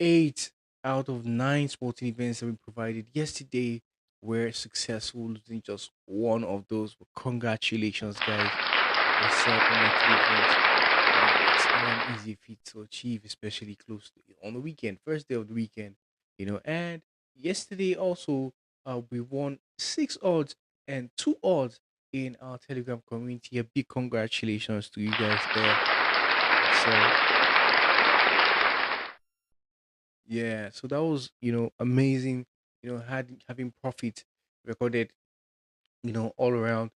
Eight out of nine sporting events that we provided yesterday were successful, losing just one of those. Congratulations, guys. Self-congratulations. It's not an easy feat to achieve, especially close on the weekend, first day of the weekend. And yesterday also, we won six odds and two odds in our Telegram community. A big congratulations to you guys there. So yeah, so that was amazing. Having profit recorded all around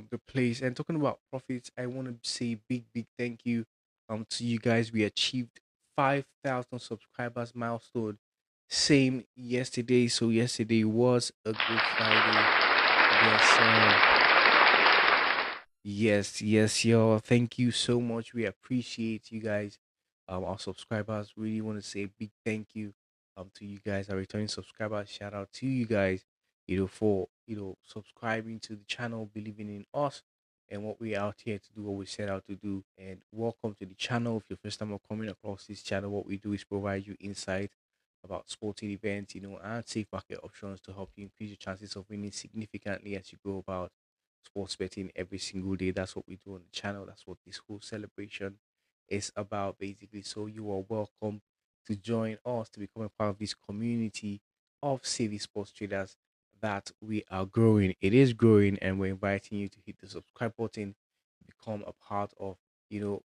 the place. And talking about profits, I want to say big thank you to you guys. We achieved 5,000 subscribers milestone. Same yesterday. So yesterday was a good Friday. Yes, sir. Yes, y'all. Thank you so much. We appreciate you guys. Our subscribers. Really want to say a big thank you to you guys, our returning subscribers. Shout out to you guys, for subscribing to the channel, believing in us and what we're out here to do, what we set out to do. And welcome to the channel. If you're first time coming across this channel, what we do is provide you insight about sporting events, and safe market options to help you increase your chances of winning significantly as you go about sports betting every single day. That's what we do on the channel. That's what this whole celebration is about, basically. So you are welcome to join us to become a part of this community of savvy sports traders that we are growing. It is growing, and we're inviting you to hit the subscribe button, become a part of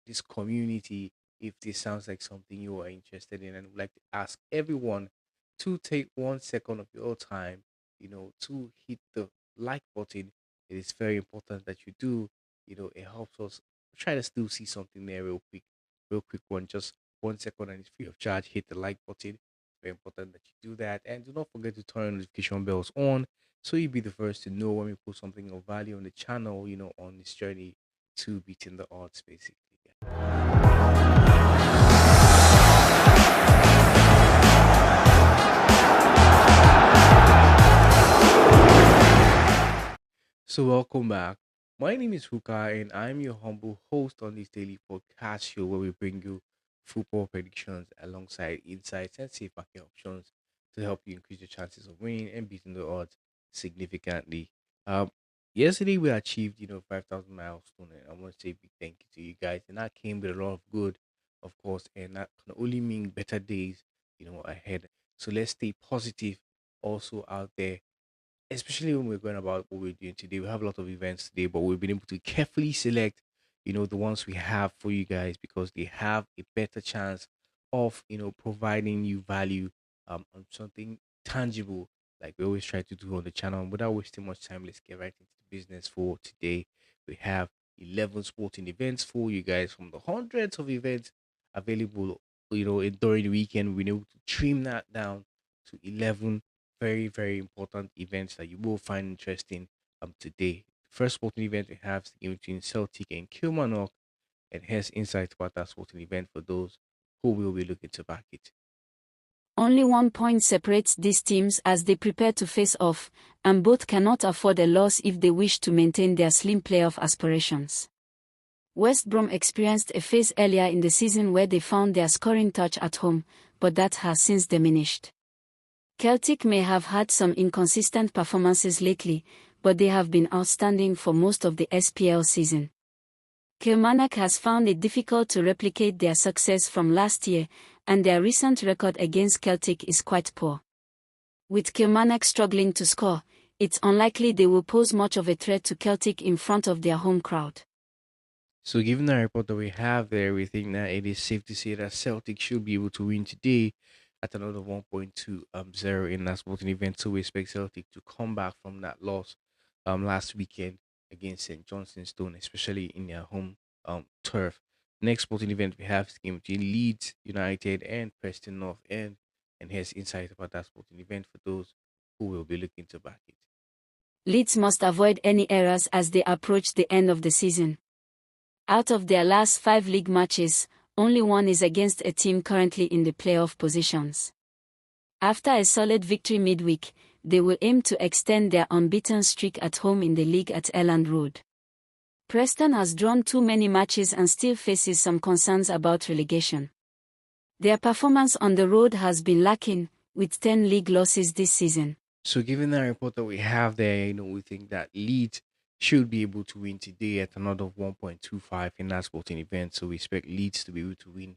this community. If this sounds like something you are interested in, and would like to ask everyone to take 1 second of your time, to hit the like button. It is very important that you do. It helps us try to still see something there real quick one, just 1 second, and it's free of charge. Hit the like button. Very important that you do that, and do not forget to turn notification bells on so you'll be the first to know when we put something of value on the channel. On this journey to beating the odds, basically. So welcome back. My name is Huka, and I'm your humble host on this daily podcast show where we bring you football predictions alongside insights and safe market options to help you increase your chances of winning and beating the odds significantly. Um, Yesterday we achieved 5,000 milestone, and I want to say big thank you to you guys. And that came with a lot of good, of course, and that can only mean better days, ahead. So let's stay positive also out there, especially when we're going about what we're doing today. We have a lot of events today, but we've been able to carefully select, the ones we have for you guys because they have a better chance of, providing you value on something tangible, like we always try to do on the channel. And without wasting much time, let's get right into the business for today. We have 11 sporting events for you guys from the hundreds of events available, during the weekend. We've been able to trim that down to 11 very important events that you will find interesting today. The first sporting event we have is the game between Celtic and Kilmarnock, and here's insight about that sporting event for those who will be looking to back it. Only 1 point separates these teams as they prepare to face off, and both cannot afford a loss if they wish to maintain their slim playoff aspirations. West Brom experienced a phase earlier in the season where they found their scoring touch at home, but that has since diminished. Celtic may have had some inconsistent performances lately, but they have been outstanding for most of the SPL season. Kilmarnock has found it difficult to replicate their success from last year, and their recent record against Celtic is quite poor. With Kilmarnock struggling to score, it's unlikely they will pose much of a threat to Celtic in front of their home crowd. So, given the report that we have there, we think that it is safe to say that Celtic should be able to win today at another 1.20 in that sporting event. So, we expect Celtic to come back from that loss last weekend against St. Johnstone Stone, especially in their home turf. Next sporting event we have is the game between Leeds United and Preston North End. And here's insight about that sporting event for those who will be looking to back it. Leeds must avoid any errors as they approach the end of the season. Out of their last 5 league matches, only one is against a team currently in the playoff positions. After a solid victory midweek, they will aim to extend their unbeaten streak at home in the league at Elland Road. Preston has drawn too many matches and still faces some concerns about relegation. Their performance on the road has been lacking, with 10 league losses this season. So, given the report that we have there, we think that Leeds should be able to win today at another 1.25 in that sporting event. So, we expect Leeds to be able to win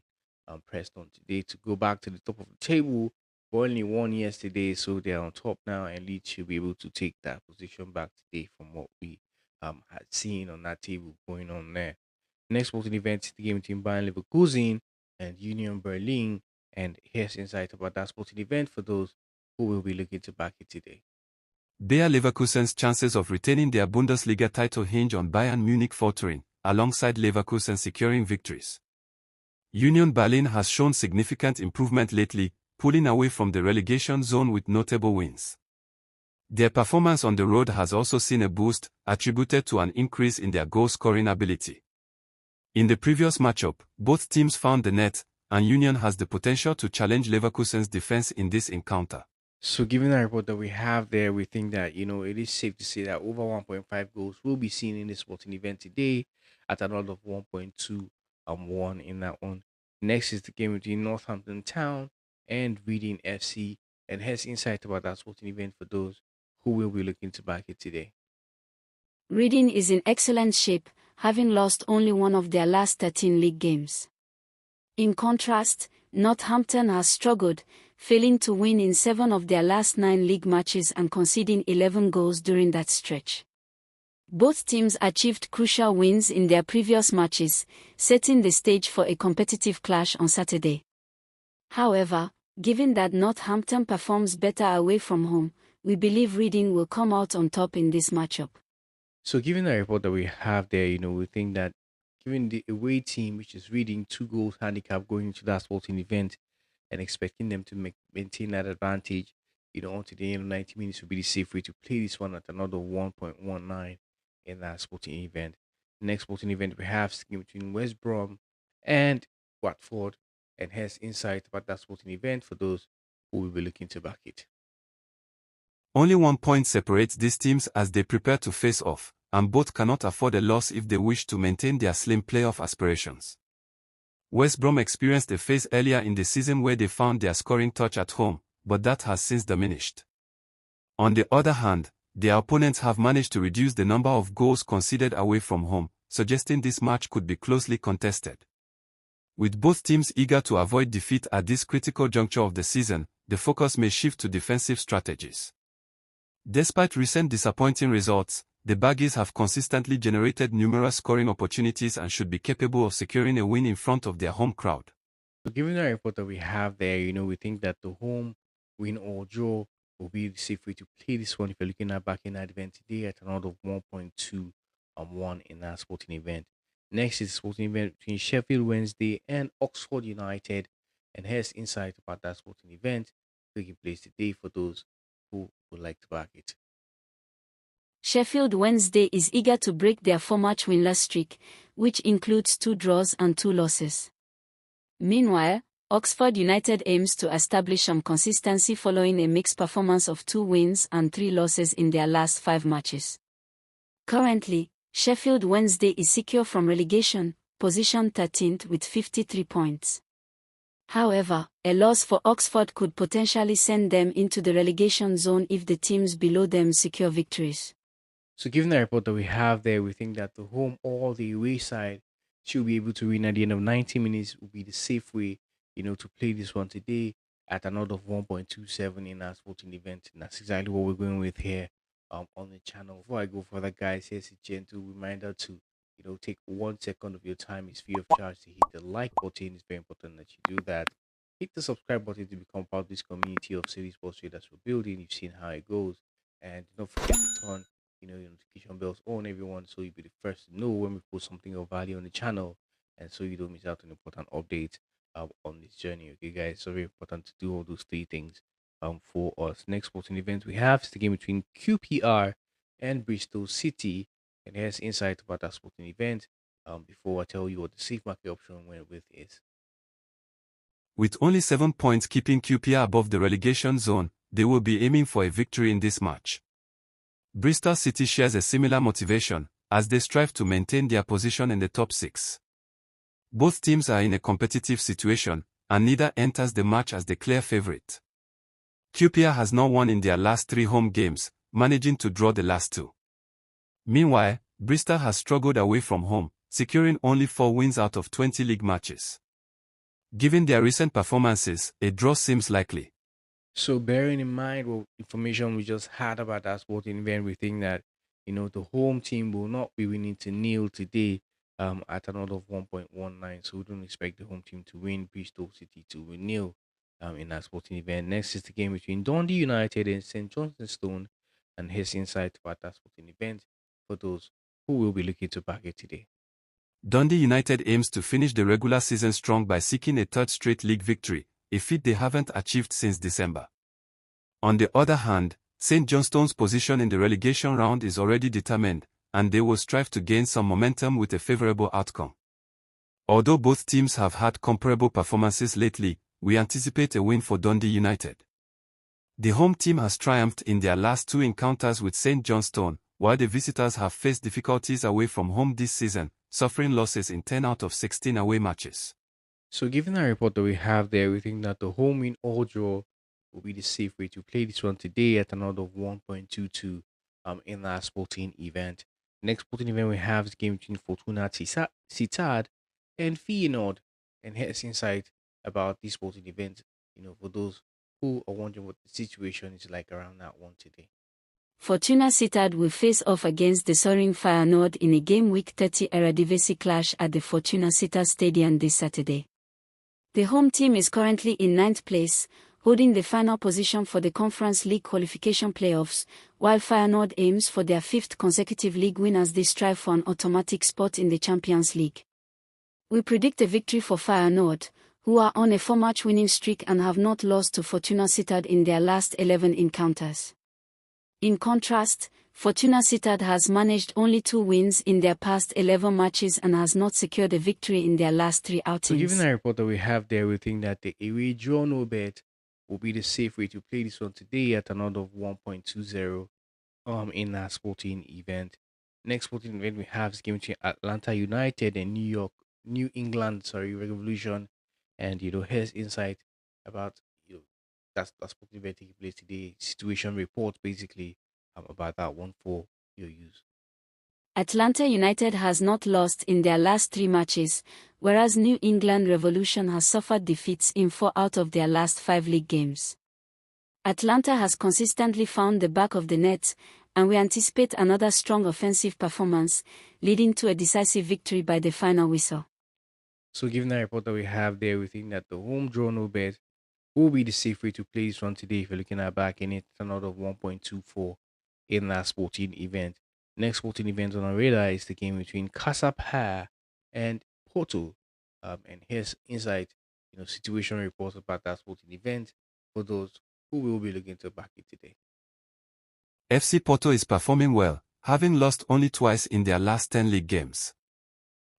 Preston today to go back to the top of the table. Burnley won yesterday, so they're on top now, and Leeds should be able to take that position back today from what we had seen on that table going on there. Next sporting event is the game between Bayern Leverkusen and Union Berlin. And here's insight about that sporting event for those who will be looking to back it today. Bayer Leverkusen's chances of retaining their Bundesliga title hinge on Bayern Munich faltering, alongside Leverkusen securing victories. Union Berlin has shown significant improvement lately, pulling away from the relegation zone with notable wins. Their performance on the road has also seen a boost, attributed to an increase in their goal-scoring ability. In the previous matchup, both teams found the net, and Union has the potential to challenge Leverkusen's defense in this encounter. So, given the report that we have there, we think that it is safe to say that over 1.5 goals will be seen in this sporting event today at an odd of 1.2 1 in that one. Next is the game between Northampton Town and Reading FC, and has insight about that sporting event for those who will be looking to back it today. Reading is in excellent shape, having lost only one of their last 13 league games. In contrast, Northampton has struggled, failing to win in 7 of their last 9 league matches and conceding 11 goals during that stretch. Both teams achieved crucial wins in their previous matches, setting the stage for a competitive clash on Saturday. However, given that Northampton performs better away from home, we believe Reading will come out on top in this matchup. So, given the report that we have there, we think that given the away team, which is Reading 2 goals handicap going into that sporting event and expecting them to maintain that advantage, until the end of 90 minutes would be the safe way to play this one at another 1.19 in that sporting event. Next sporting event we have is between West Brom and Watford, and has insight about that sporting event for those who will be looking to back it. Only 1 point separates these teams as they prepare to face off, and both cannot afford a loss if they wish to maintain their slim playoff aspirations. West Brom experienced a phase earlier in the season where they found their scoring touch at home, but that has since diminished. On the other hand, their opponents have managed to reduce the number of goals conceded away from home, suggesting this match could be closely contested. With both teams eager to avoid defeat at this critical juncture of the season, the focus may shift to defensive strategies. Despite recent disappointing results, the Baggies have consistently generated numerous scoring opportunities and should be capable of securing a win in front of their home crowd. So, given the report that we have there, we think that the home win or draw will be the safe way to play this one if you're looking at backing that event today at an odd of 1.2 1 in that sporting event. Next is the sporting event between Sheffield Wednesday and Oxford United, and here's insight about that sporting event taking place today for those who would like to back it. Sheffield Wednesday is eager to break their 4-match winless streak, which includes 2 draws and 2 losses. Meanwhile, Oxford United aims to establish some consistency following a mixed performance of 2 wins and 3 losses in their last 5 matches. Currently, Sheffield Wednesday is secure from relegation, position 13th with 53 points. However, a loss for Oxford could potentially send them into the relegation zone if the teams below them secure victories. So, given the report that we have there, we think that the home or the away side should be able to win at the end of 90 minutes will be the safe way, to play this one today at an odd of 1.27 in our sporting event. And that's exactly what we're going with here on the channel. Before I go further, guys, here's a gentle reminder to, take 1 second of your time. It's free of charge to hit the like button. It's very important that you do that. Hit the subscribe button to become part of this community of series sports traders we're building. You've seen how it goes. And don't forget to turn your notification bells on, everyone, so you'll be the first to know when we post something of value on the channel, and so you don't miss out on important updates on this journey. Okay, guys, so very important to do all those 3 things for us. Next sporting event we have is the game between QPR and Bristol City, and here's insight about that sporting event before I tell you what the safe market option went with is. With only 7 points keeping QPR above the relegation zone, they will be aiming for a victory in this match. Bristol City shares a similar motivation, as they strive to maintain their position in the top 6. Both teams are in a competitive situation, and neither enters the match as the clear favorite. QPR has not won in their last 3 home games, managing to draw the last 2. Meanwhile, Bristol has struggled away from home, securing only 4 wins out of 20 league matches. Given their recent performances, a draw seems likely. So bearing in mind what information we just had about that sporting event, we think that the home team will not be winning to nil today at an odd of 1.19. So we don't expect the home team to win, Bristol City to win nil in that sporting event. Next is the game between Dundee United and St. John's Stone, and his insight about that sporting event for those who will be looking to back it today. Dundee United aims to finish the regular season strong by seeking a third straight league victory, a feat they haven't achieved since December. On the other hand, St. Johnstone's position in the relegation round is already determined, and they will strive to gain some momentum with a favourable outcome. Although both teams have had comparable performances lately, we anticipate a win for Dundee United. The home team has triumphed in their last 2 encounters with St. Johnstone, while the visitors have faced difficulties away from home this season, suffering losses in 10 out of 16 away matches. So, given the report that we have there, we think that the home win or draw will be the safe way to play this one today at another 1.22 in that sporting event. Next sporting event we have is game between Fortuna Sittard and Feyenoord. And here's insight about this sporting event, for those who are wondering what the situation is like around that one today. Fortuna Sittard will face off against the soaring Feyenoord in a game week 30 Eredivisie clash at the Fortuna Sittard Stadium this Saturday. The home team is currently in 9th place, holding the final position for the Conference League qualification playoffs, while Feyenoord aims for their 5th consecutive league win as they strive for an automatic spot in the Champions League. We predict a victory for Feyenoord, who are on a 4-match winning streak and have not lost to Fortuna Sittard in their last 11 encounters. In contrast, Fortuna Sittard has managed only 2 wins in their past 11 matches and has not secured a victory in their last 3 outings. So given the report that we have there, we think that the away draw no bet will be the safe way to play this one today at an odd of 1.20 in that sporting event. Next sporting event we have is game between Atlanta United and New England Revolution. And here's insight about that's sporting event taking place today. Situation report basically about that one for your use. Atlanta United has not lost in their last 3 matches, whereas New England Revolution has suffered defeats in 4 out of their last 5 league games. Atlanta has consistently found the back of the net, and we anticipate another strong offensive performance, leading to a decisive victory by the final whistle. So given the report that we have there, we think that the home draw no bet will be the safe way to play this one today if you're looking at backing it at an odd of 1.24 in that sporting event. Next sporting event on our radar is the game between Casablanca and Porto. And here's insight, situation reports about that sporting event for those who will be looking to back it today. FC Porto is performing well, having lost only twice in their last 10 league games.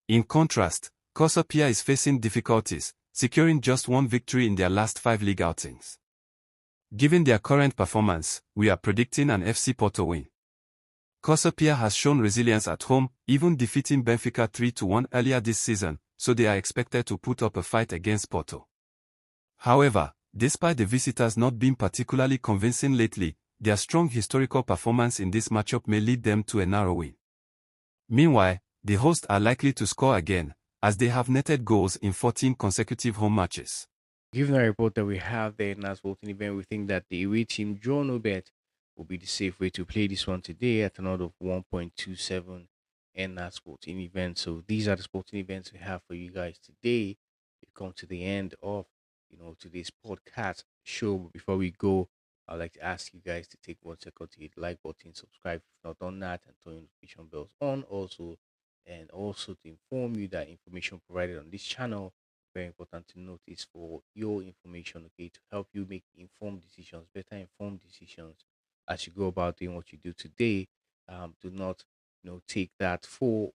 In contrast, Casablanca is facing difficulties, securing just 1 victory in their last 5 league outings. Given their current performance, we are predicting an FC Porto win. Casablanca has shown resilience at home, even defeating Benfica 3-1 earlier this season, so they are expected to put up a fight against Porto. However, despite the visitors not being particularly convincing lately, their strong historical performance in this matchup may lead them to a narrow win. Meanwhile, the hosts are likely to score again, as they have netted goals in 14 consecutive home matches. Given the report that we have there in that sporting event, we think that the away team draw no bet will be the safe way to play this one today at an odd of 1.27 in that sporting event. So these are the sporting events we have for you guys today. We come to the end of today's podcast show. But before we go, I'd like to ask you guys to take 1 second to hit the like button, subscribe if not done that, and turn notification bells on also. And also to inform you that information provided on this channel, very important to note, is for your information, okay, to help you make informed decisions, better informed decisions as you go about doing what you do today. Do not take that for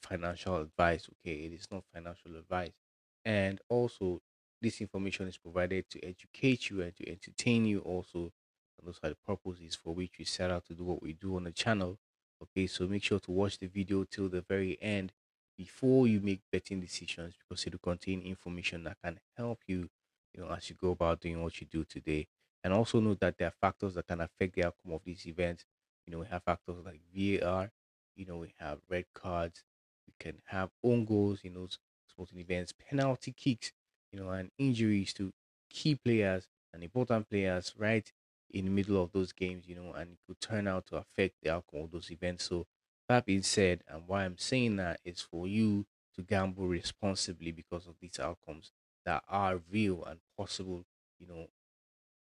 financial advice, okay? It is not financial advice. And also, this information is provided to educate you and to entertain you also. And those are the purposes for which we set out to do what we do on the channel. Okay, so make sure to watch the video till the very end before you make betting decisions, because it will contain information that can help you as you go about doing what you do today. And also know that there are factors that can affect the outcome of these events. We have factors like VAR, we have red cards, we can have own goals, sporting events, penalty kicks, and injuries to key players and important players right in the middle of those games, and it could turn out to affect the outcome of those events. So that being said, and why I'm saying that is for you to gamble responsibly because of these outcomes that are real and possible, you know,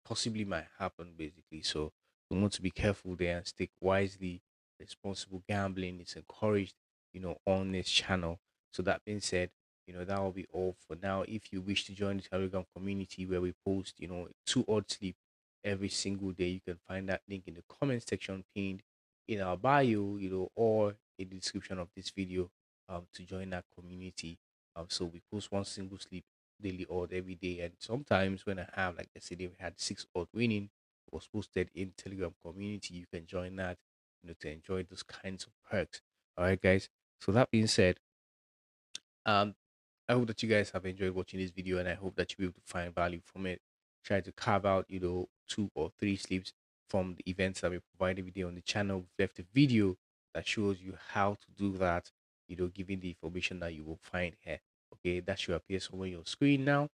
possibly might happen basically. So we want to be careful there and stick wisely. Responsible gambling is encouraged, on this channel. So that being said, that will be all for now. If you wish to join the Telegram community where we post, two odd sleep every single day, you can find that link in the comment section pinned in our bio, or in the description of this video to join that community. So we post one single sleep daily odd every day. And sometimes when I have, like yesterday, we had six odd winning, it was posted in Telegram community. You can join that, to enjoy those kinds of perks. All right, guys. So that being said, um, I hope that you guys have enjoyed watching this video, and I hope that you'll be able to find value from it. Try to carve out, two or three sleeps from the events that we provide every day on the channel. We've left a video that shows you how to do that, given the information that you will find here. Okay, that should appear somewhere on your screen now.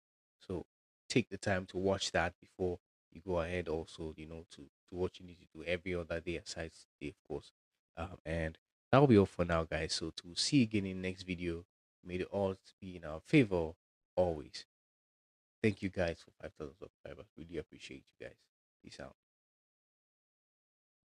So take the time to watch that before you go ahead also, to watch it to do every other day aside today, of course. And that will be all for now, guys. So to see you again in the next video. May the odds be in our favor always. Thank you guys for 5,000 subscribers. Really appreciate you guys. Peace out.